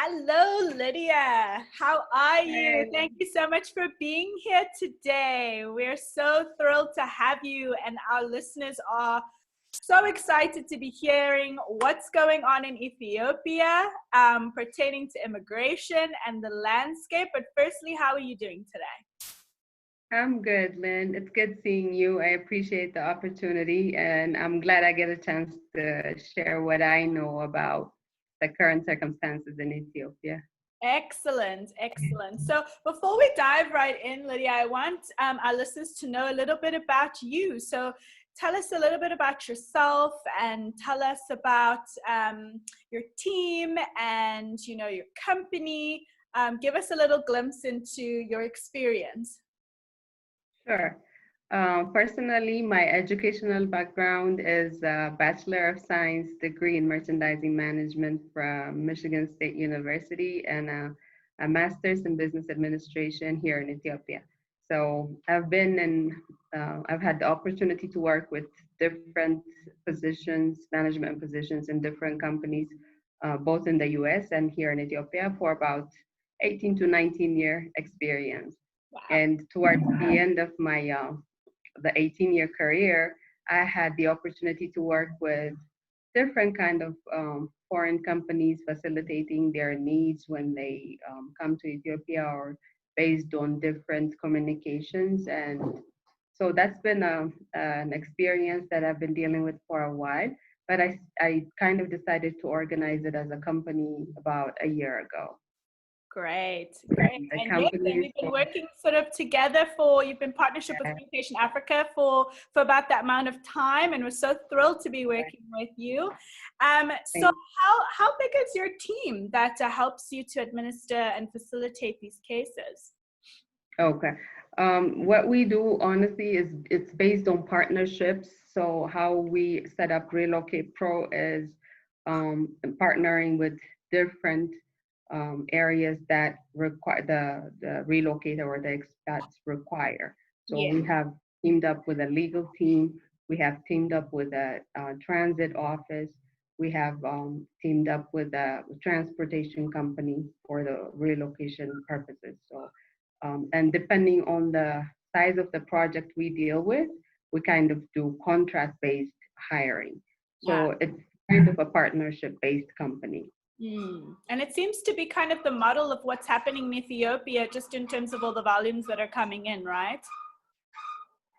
Hello, Lydia. How are you? Hey. Thank you so much for being here today. We're so thrilled to have you, and our listeners are so excited to be hearing what's going on in Ethiopia pertaining to immigration and the landscape. But firstly, how are you doing today? I'm good, Lynn. It's good seeing you. I appreciate the opportunity, and I'm glad I get a chance to share what I know about the current circumstances in Ethiopia. Excellent, excellent. So before we dive right in, Lydia, I want our listeners to know a little bit about you. So tell us a little bit about yourself and tell us about your team and your company. Give us a little glimpse into your experience. Sure. Personally, my educational background is a Bachelor of Science degree in Merchandising Management from Michigan State University and a Master's in Business Administration here in Ethiopia. So I've had the opportunity to work with different positions, management positions in different companies, both in the US and here in Ethiopia for about 18 to 19-year experience. Wow. And towards the end of my the 18-year career, I had the opportunity to work with different kind of foreign companies facilitating their needs when they come to Ethiopia or based on different communications. And so that's been an experience that I've been dealing with for a while. But I kind of decided to organize it as a company about a year ago. Great, great. The And yes, company and is you've been called, working sort of together you've been partnership with Relocation Africa for about that amount of time, and we're so thrilled to be working with you. So how big is your team that helps you to administer and facilitate these cases? Okay. What we do honestly is it's based on partnerships. So how we set up Relocate Pro is partnering with different areas that require the relocator or the expats require. So Yeah. we have teamed up with a legal team. We have teamed up with a transit office. We have teamed up with a transportation company for the relocation purposes. So and depending on the size of the project we deal with, we kind of do contract-based hiring. Wow. So it's kind of a partnership-based company. And it seems to be kind of the model of what's happening in Ethiopia, just in terms of all the volumes that are coming in, right?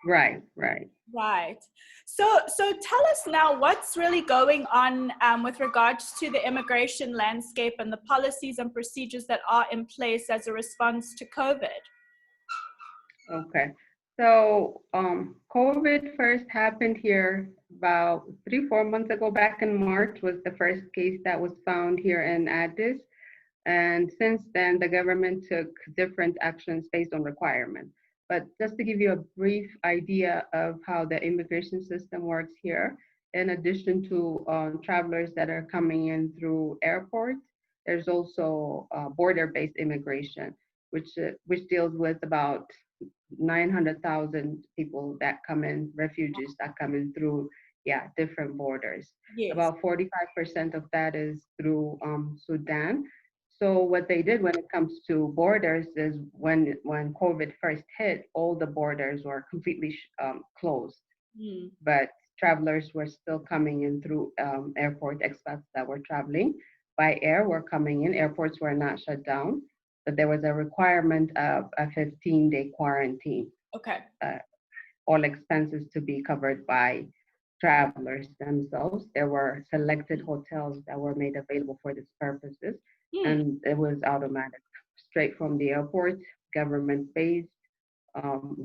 Right, right. Right. So tell us now what's really going on with regards to the immigration landscape and the policies and procedures that are in place as a response to COVID. Okay. So COVID first happened here about 3, 4 months ago. Back in March was the first case that was found here in Addis. And since then, the government took different actions based on requirements. But just to give you a brief idea of how the immigration system works here, in addition to travelers that are coming in through airports, there's also border-based immigration, which deals with about 900,000 people that come in, refugees that come in through, different borders. Yes. About 45% of that is through Sudan. So what they did when it comes to borders is when COVID first hit, all the borders were completely closed. But travelers were still coming in through airport. Expats that were traveling by air were coming in. Airports were not shut down, but there was a requirement of a 15-day quarantine. Okay. All expenses to be covered by travelers themselves. There were selected hotels that were made available for these purposes, and it was automatic, straight from the airport, government-based,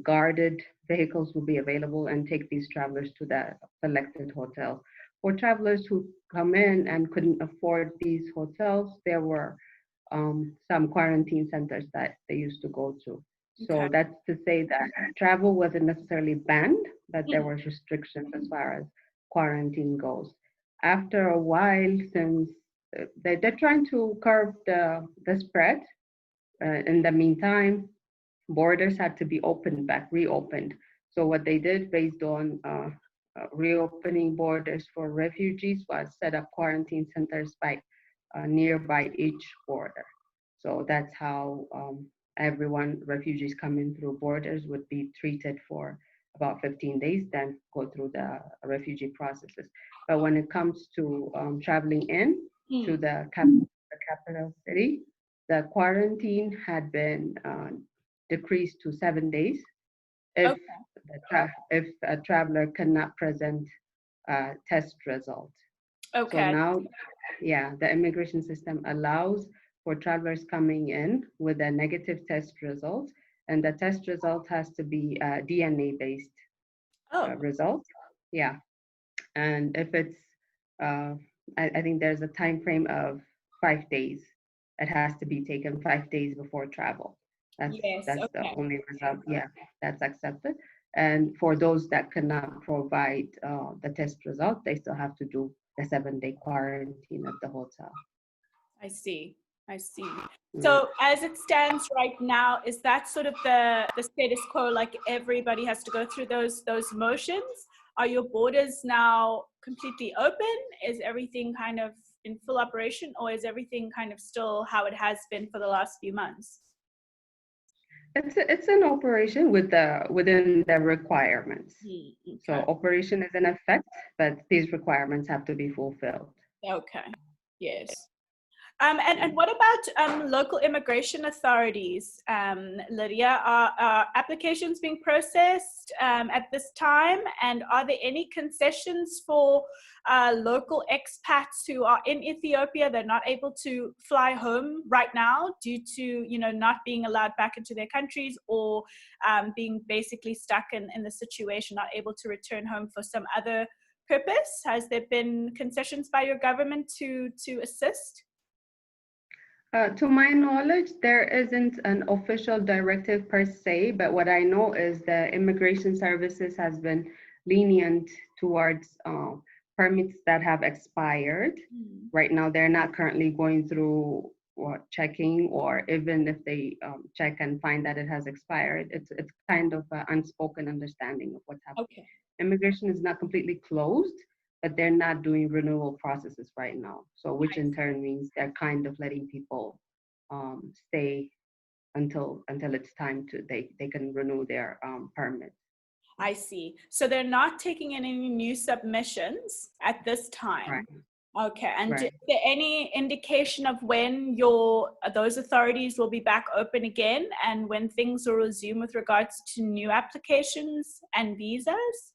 guarded vehicles will be available and take these travelers to that selected hotel. For travelers who come in and couldn't afford these hotels, there were some quarantine centers that they used to go to. So Okay. that's to say that travel wasn't necessarily banned, but there were restrictions as far as quarantine goes. After a while, since they're trying to curb the spread, in the meantime, borders had to be reopened. So what they did based on reopening borders for refugees was set up quarantine centers by nearby each border. So that's how refugees coming through borders would be treated for about 15 days, then go through the refugee processes. But when it comes to traveling in to the capital city, the quarantine had been decreased to 7 days if Okay. if a traveler cannot present a test result. So Okay. now, yeah, the immigration system allows for travelers coming in with a negative test result, and the test result has to be a DNA based Oh, result. Yeah, and if it's, uh, I think there's a time frame of 5 days. It has to be taken 5 days before travel. That's yes. that's the Okay. only result. Yeah, that's accepted. And for those that cannot provide the test result, they still have to do the 7 day quarantine at the hotel. I see. I see. Right. So as it stands right now, is that sort of the status quo? Like everybody has to go through those motions? Are your borders now completely open? Is everything kind of in full operation, or is everything kind of still how it has been for the last few months? It's an operation within the requirements. So Okay. operation is in effect, but these requirements have to be fulfilled. Okay. Yes. And what about local immigration authorities, Lydia? Are applications being processed at this time? And are there any concessions for local expats who are in Ethiopia? They're not able to fly home right now due to, not being allowed back into their countries, or being basically stuck in the situation, not able to return home for some other purpose? Has there been concessions by your government to assist? To my knowledge, there isn't an official directive per se, but what I know is the immigration services has been lenient towards permits that have expired. Right now, they're not currently going through or checking, or even if they check and find that it has expired, it's kind of an unspoken understanding of what's happening. Okay. Immigration is not completely closed, but they're not doing renewal processes right now. So, which in turn means they're kind of letting people stay until it's time to they can renew their permit. I see. So they're not taking in any new submissions at this Right, time. Okay. And is right. there any indication of when those authorities will be back open again, and when things will resume with regards to new applications and visas?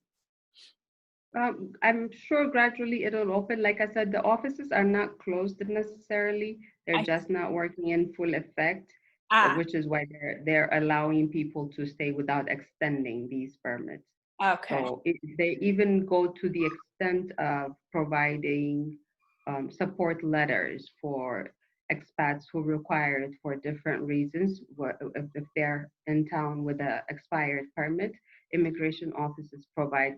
I'm sure gradually it'll open. Like I said, the offices are not closed necessarily. They're I just not working in full effect, ah which is why they're allowing people to stay without extending these permits. okay. So they even go to the extent of providing support letters for expats who require it for different reasons. If they're in town with an expired permit, immigration offices provide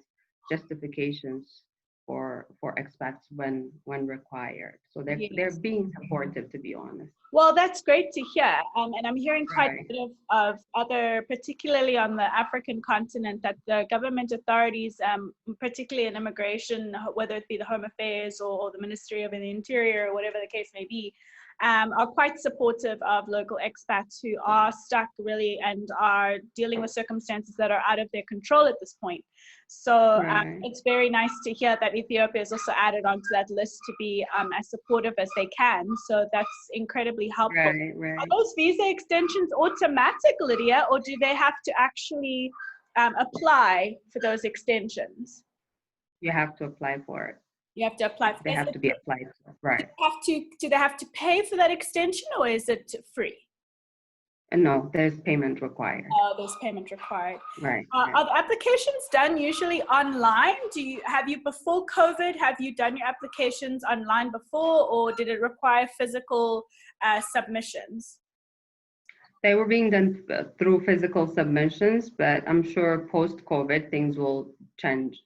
justifications for expats when required. So they're Yes. being supportive, to be honest. Well, that's great to hear. And I'm hearing quite a Right. bit of other, particularly on the African continent, that the government authorities, particularly in immigration, whether it be the Home Affairs or the Ministry of the Interior, or whatever the case may be, are quite supportive of local expats who are stuck really and are dealing with circumstances that are out of their control at this point. So Right. it's very nice to hear that Ethiopia is also added onto that list to be as supportive as they can. So that's incredibly helpful. Right. Are Right. those visa extensions automatic, Lydia, or do they have to actually apply for those extensions? You have to apply for it. You have to apply. They have to be applied for. Right. Do they have to pay for that extension, or is it free? And no, there's payment required. There's payment required. Right. Right. Are the applications done usually online? Have you before COVID, have you done your applications online before, or did it require physical submissions? They were being done through physical submissions, but I'm sure post-COVID things will change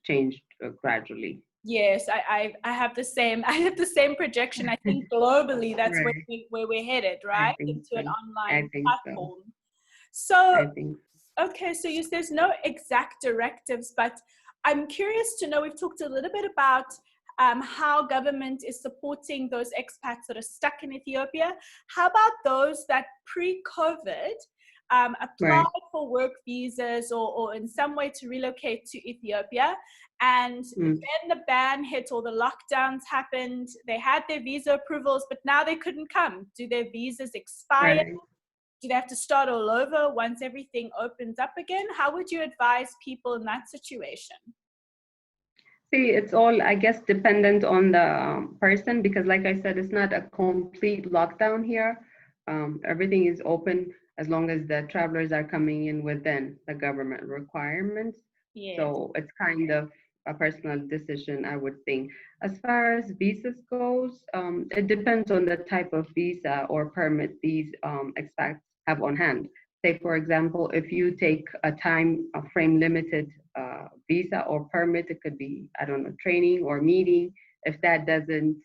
gradually. Yes, I have the same. I have the same projection. I think globally that's where Right. we're headed, I right, think into an so. online I think so. platform. So I think okay, so there's no exact directives, but I'm curious to know. We've talked a little bit about how government is supporting those expats that are stuck in Ethiopia. How about those that pre-COVID applied Right. for work visas or in some way to relocate to Ethiopia, and Mm. then the ban hit or the lockdowns happened, they had their visa approvals, but now they couldn't come? Do their visas expire? Right. Do they have to start all over once everything opens up again? How would you advise people in that situation? See, it's all, I guess, dependent on the person because, like I said, it's not a complete lockdown here. Everything is open as long as the travelers are coming in within the government requirements. Yes. So it's kind of a personal decision, I would think. As far as visas goes, it depends on the type of visa or permit these expats have on hand. Say, for example, if you take a frame limited visa or permit, it could be, I don't know, training or meeting. If that doesn't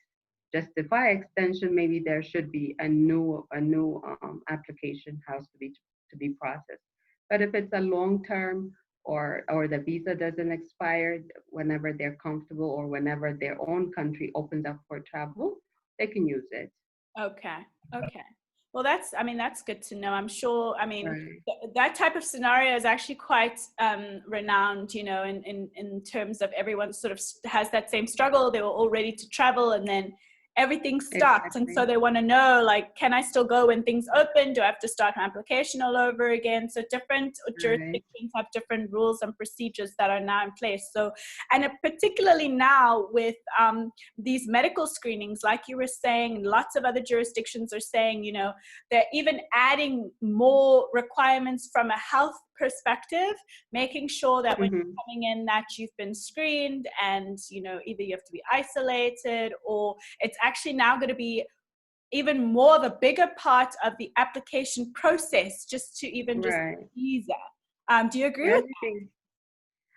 justify extension, maybe there should be a new application has to be processed. But if it's a long term or the visa doesn't expire whenever they're comfortable or whenever their own country opens up for travel, they can use it. Okay. Okay. Well, that's good to know. I'm sure, Right. that type of scenario is actually quite renowned, in terms of everyone sort of has that same struggle. They were all ready to travel and then everything stopped. And so Exactly. they want to know, like, can I still go when things open? Do I have to start my application all over again? So different Right. jurisdictions have different rules and procedures that are now in place. So, and particularly now with these medical screenings, like you were saying, lots of other jurisdictions are saying, they're even adding more requirements from a health perspective, making sure that when Hmm. you're coming in that you've been screened and, either you have to be isolated or it's actually now going to be even more of a bigger part of the application process just to even just Right. visa. Do you agree Yeah, with everything.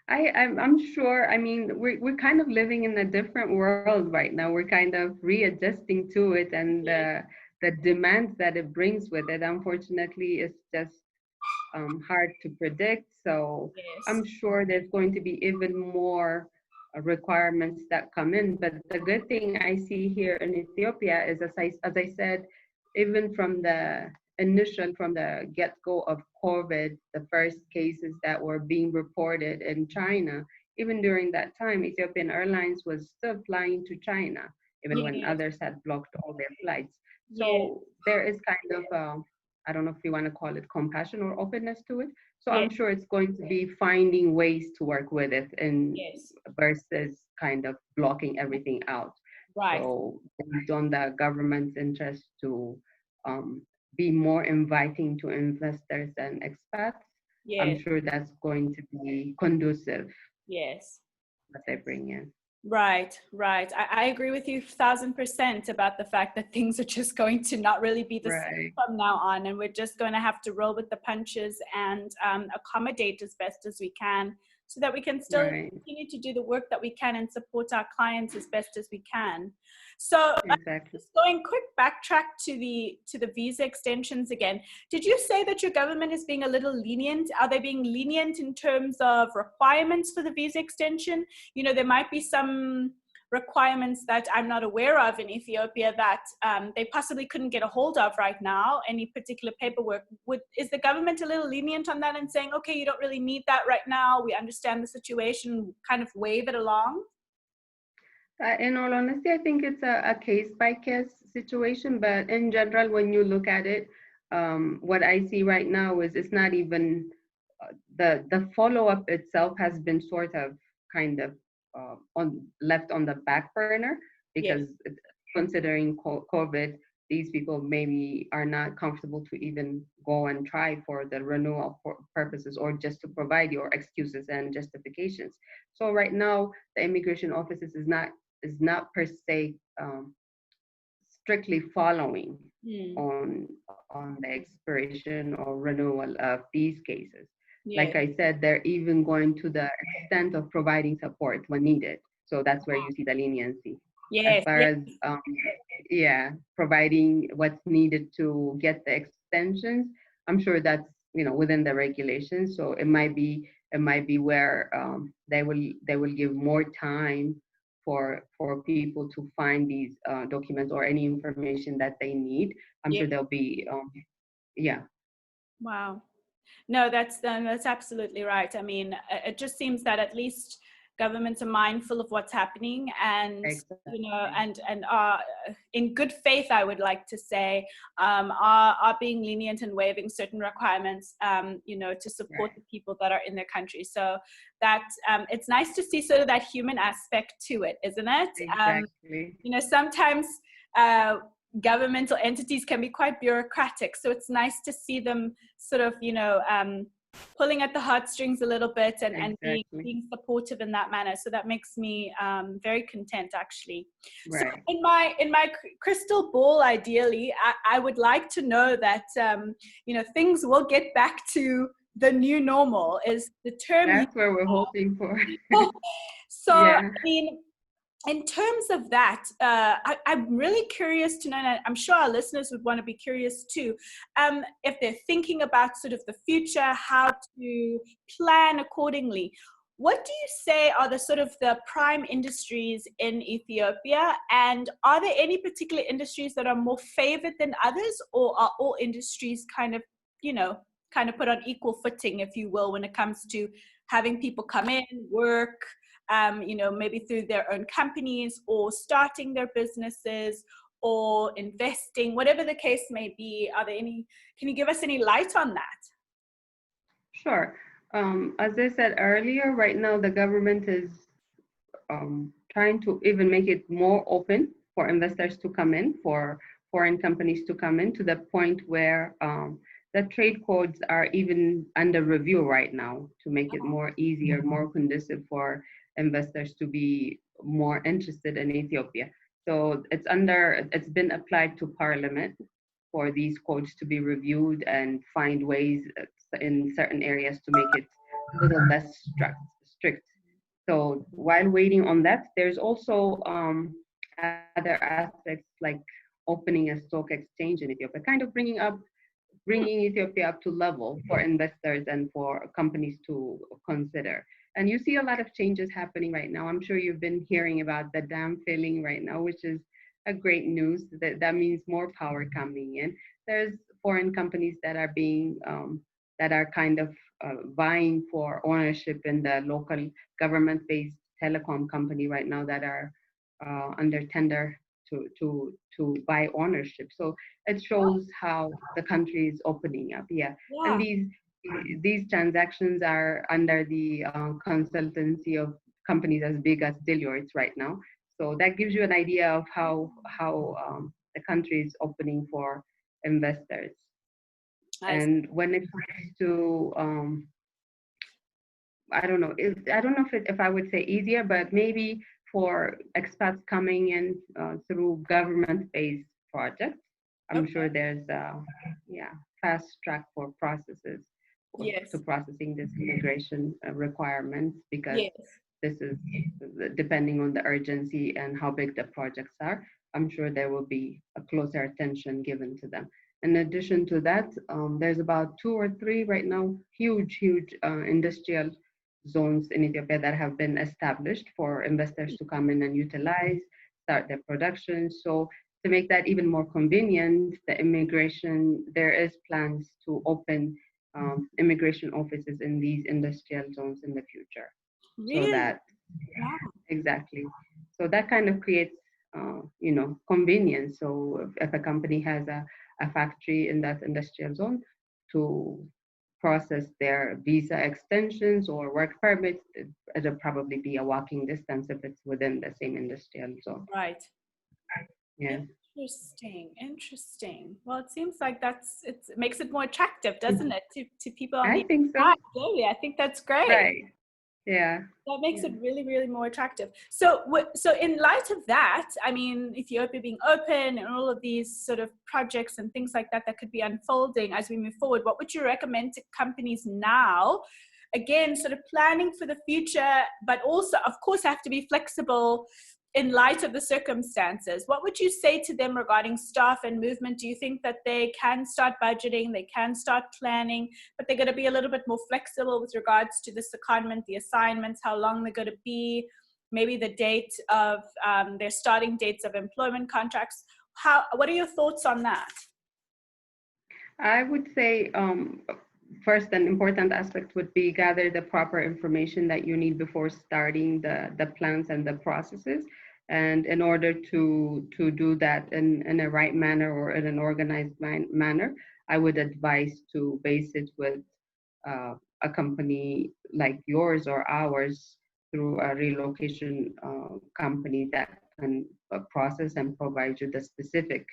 I'm sure. I mean, we're kind of living in a different world right now. We're kind of readjusting to it, and that? the demands that it brings with it. Unfortunately, it's just hard to predict. So Yes. I'm sure there's going to be even more requirements that come in. But the good thing I see here in Ethiopia is, as I said, even from the get-go of COVID, the first cases that were being reported in China, even during that time, Ethiopian Airlines was still flying to China, even when Yes. others had blocked all their flights. Yes. So there is kind of I don't know if you want to call it compassion or openness to it. So Yes. I'm sure it's going to be finding ways to work with it and Yes. versus kind of blocking everything out. Right. So based on the government's interest to um, be more inviting to investors and expats, I'm Yes. sure that's going to be conducive Yes. what they bring in. Right, right. I agree with you 1,000% about the fact that things are just going to not really be the same Right, from now on, and we're just going to have to roll with the punches and accommodate as best as we can, so that we can still right, continue to do the work that we can and support our clients as best as we can. So, exactly. just going quick backtrack to the visa extensions again. Did you say that your government is being a little lenient? Are they being lenient in terms of requirements for the visa extension? There might be some requirements that I'm not aware of in Ethiopia that they possibly couldn't get a hold of right now, any particular paperwork. Is the government a little lenient on that and saying, okay, you don't really need that right now, we understand the situation, kind of wave it along? In all honesty, I think it's a case by case situation, but in general, when you look at it, what I see right now is it's not even the follow up itself has been sort of kind of on left on the back burner Yes. because considering COVID, these people maybe are not comfortable to even go and try for the renewal purposes or just to provide your excuses and justifications. So right now, the immigration offices is not per se strictly following Mm. on the expiration or renewal of these cases. Like Yes. I said, they're even going to the extent of providing support when needed. So that's where you see the leniency. As Yes. far Yes. as yeah, providing what's needed to get the extensions, I'm sure that's within the regulations. So it might be where they will give more time for people to find these documents or any information that they need. I'm Yeah. sure there'll be yeah. Wow. No, that's absolutely right. I mean, it just seems that at least governments are mindful of what's happening, and Exactly. and are in good faith, I would like to say, are being lenient and waiving certain requirements, to support Right. the people that are in their country. So that it's nice to see sort of that human aspect to it, isn't it? Exactly. Sometimes uh, governmental entities can be quite bureaucratic, so it's nice to see them sort of pulling at the heartstrings a little bit, and Exactly. being supportive in that manner. So that makes me very content, actually. So Right. in my crystal ball, ideally, I would like to know that things will get back to the new normal, is the term you That's where we're hoping for. so I Yeah. mean, in terms of that, I'm really curious to know, and I'm sure our listeners would want to be curious too, if they're thinking about sort of the future, how to plan accordingly. What do you say are the sort of the prime industries in Ethiopia? And are there any particular industries that are more favored than others, or are all industries kind of put on equal footing, if you will, when it comes to having people come in, work, maybe through their own companies or starting their businesses or investing, whatever the case may be? Can you give us any light on that? Sure. As I said earlier, right now the government is trying to even make it more open for investors to come in, for foreign companies to come in, to the point where the trade codes are even under review right now to make it more easier, more conducive for investors to be more interested in Ethiopia. So it's been applied to Parliament for these codes to be reviewed and find ways in certain areas to make it a little less strict. So while waiting on that, there's also other aspects like opening a stock exchange in Ethiopia, kind of bringing Ethiopia up to level for investors and for companies to consider. And you see a lot of changes happening right now. I'm sure you've been hearing about the dam filling right now, which is a great news. That means more power coming in. There's foreign companies that are being that are kind of vying for ownership in the local government-based telecom company right now that are under tender to buy ownership. So it shows how the country is opening up. Yeah, and Yeah. these transactions are under the consultancy of companies as big as Deloitte right now. So that gives you an idea of how the country is opening for investors. I And when it comes to I don't know if I would say easier, but maybe for expats coming in through government-based projects, I'm Okay. sure there's yeah, fast track for processes to Yes. processing this immigration requirements, because Yes. this is depending on the urgency and how big the projects are. I'm sure there will be a closer attention given to them. In addition to that, there's about two or three right now, huge industrial zones in Ethiopia that have been established for investors to come in and utilize, start their production. So to make that even more convenient, there is plans to open immigration offices in these industrial zones in the future. So Really? that, Wow. exactly. So that kind of creates, convenience. So if a company has a factory in that industrial zone, to process their visa extensions or work permits, it'll probably be a walking distance if it's within the same industrial zone. Right. Yeah, Interesting. Well, it seems like it makes it more attractive, doesn't it, to people on I the think so. outside? Really, I think that's great. Right. Yeah. That makes Yeah. it really, really more attractive. So in light of that, I mean, Ethiopia being open and all of these sort of projects and things like that that could be unfolding as we move forward, what would you recommend to companies now? Again, sort of planning for the future, but also, of course, have to be flexible in light of the circumstances. What would you say to them regarding staff and movement? Do you think that they can start budgeting, they can start planning, but they're going to be a little bit more flexible with regards to the secondment, the assignments, how long they're going to be, maybe the date of their starting dates of employment contracts. What are your thoughts on that? I would say first, an important aspect would be gather the proper information that you need before starting the plans and the processes. And in order to do that in a right manner or in an organized manner, I would advise to base it with a company like yours or ours through a relocation company that can process and provide you the specific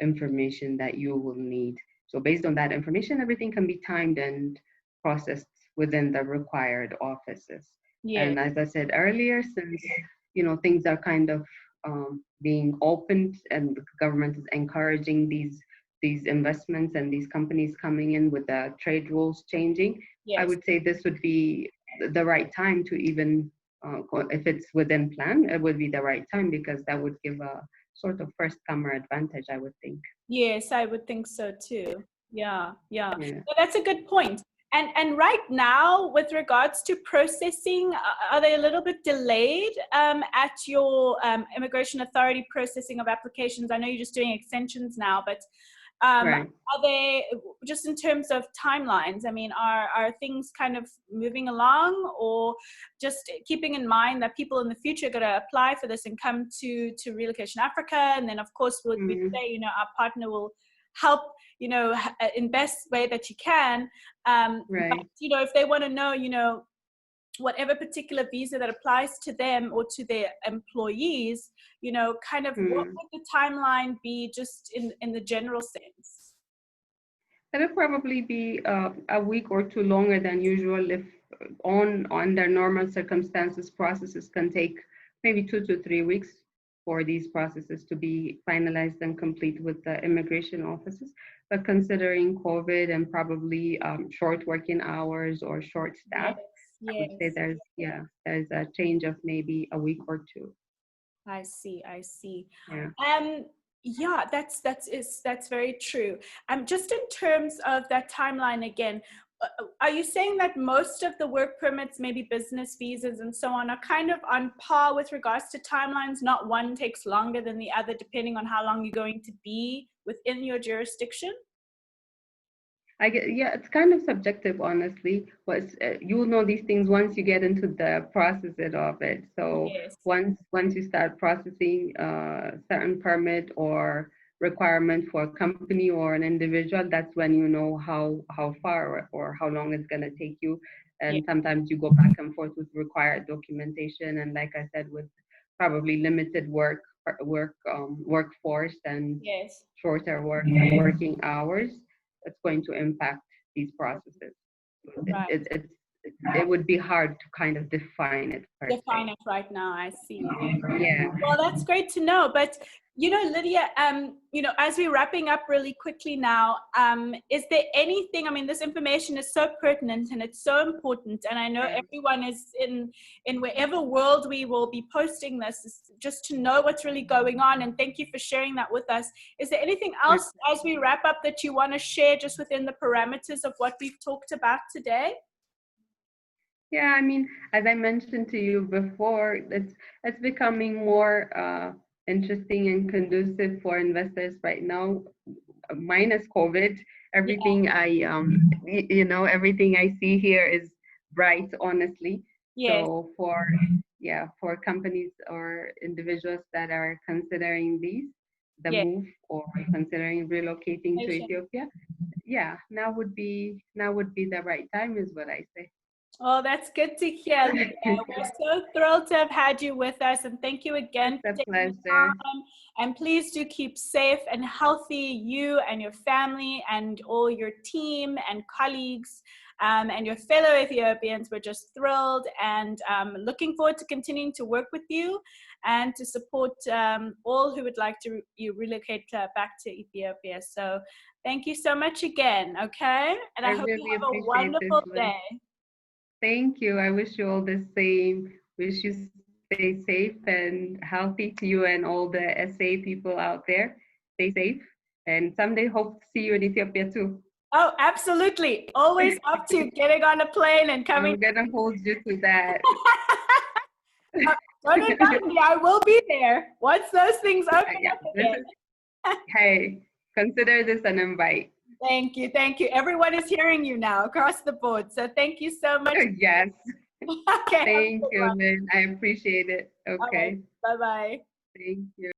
information that you will need. So based on that information, everything can be timed and processed within the required offices. Yeah. And as I said earlier, since things are kind of being opened and the government is encouraging these investments and these companies coming in with the trade rules changing, Yes. I would say this would be the right time to even, if it's within plan, it would be the right time because that would give a sort of first comer advantage, I would think. Yes, I would think so too. Yeah. Yeah. So that's a good point. And right now, with regards to processing, are they a little bit delayed at your immigration authority processing of applications? I know you're just doing extensions now, but Right. are they, just in terms of timelines, I mean, are things kind of moving along, or just keeping in mind that people in the future are going to apply for this and come to Relocation Africa, and then of course we'll say, our partner will help, in best way that you can. Right. But, if they want to know, whatever particular visa that applies to them or to their employees, kind of what would the timeline be just in the general sense? It'll probably be a week or two longer than usual if under normal circumstances, processes can take maybe 2 to 3 weeks for these processes to be finalized and complete with the immigration offices. But considering COVID and probably short working hours or short staff, Yes. I would say there's a change of maybe a week or two. I see. Yeah. Yeah, that's very true. Just in terms of that timeline again, are you saying that most of the work permits, maybe business visas and so on, are kind of on par with regards to timelines? Not one takes longer than the other, depending on how long you're going to be within your jurisdiction? It's kind of subjective, honestly. But you'll know these things once you get into the process of it. So Yes. once you start processing certain permit or requirement for a company or an individual, that's when you know how far or how long it's gonna take you. And sometimes you go back and forth with required documentation, and like I said, with probably limited workforce and shorter working hours, it's going to impact these processes. Right. It would be hard to kind of define it Define it right now. I see. Yeah. Well, that's great to know. But Lydia, as we're wrapping up really quickly now, is there anything? I mean, this information is so pertinent and it's so important, and I know everyone is in wherever world we will be posting this, just to know what's really going on. And thank you for sharing that with us. Is there anything else as we wrap up that you want to share, just within the parameters of what we've talked about today? Yeah, I mean, as I mentioned to you before, it's becoming more interesting and conducive for investors right now, minus COVID. Everything everything I see here is bright, honestly. Yes. So for companies or individuals that are considering the move or considering relocating to Ethiopia, now would be the right time, is what I say. Oh, that's good to hear, Lydia. We're so thrilled to have had you with us, and thank you again for taking the time. And please do keep safe and healthy, you and your family and all your team and colleagues and your fellow Ethiopians. We're just thrilled and looking forward to continuing to work with you and to support all who would like to relocate back to Ethiopia. So thank you so much again, okay? And I hope you have a wonderful day. Thank you. I wish you all the same. Wish you stay safe and healthy, to you and all the SA people out there. Stay safe. And someday hope to see you in Ethiopia too. Oh, absolutely. Always up to getting on a plane and coming. I'm going to hold you to that. Don't invite me. I will be there once those things open Yeah, up again. hey, consider this an invite. Thank you. Thank you. Everyone is hearing you now across the board. So thank you so much. Yes. Okay. Thank you, Lynn. I appreciate it. All right. Okay. Bye-bye. Thank you.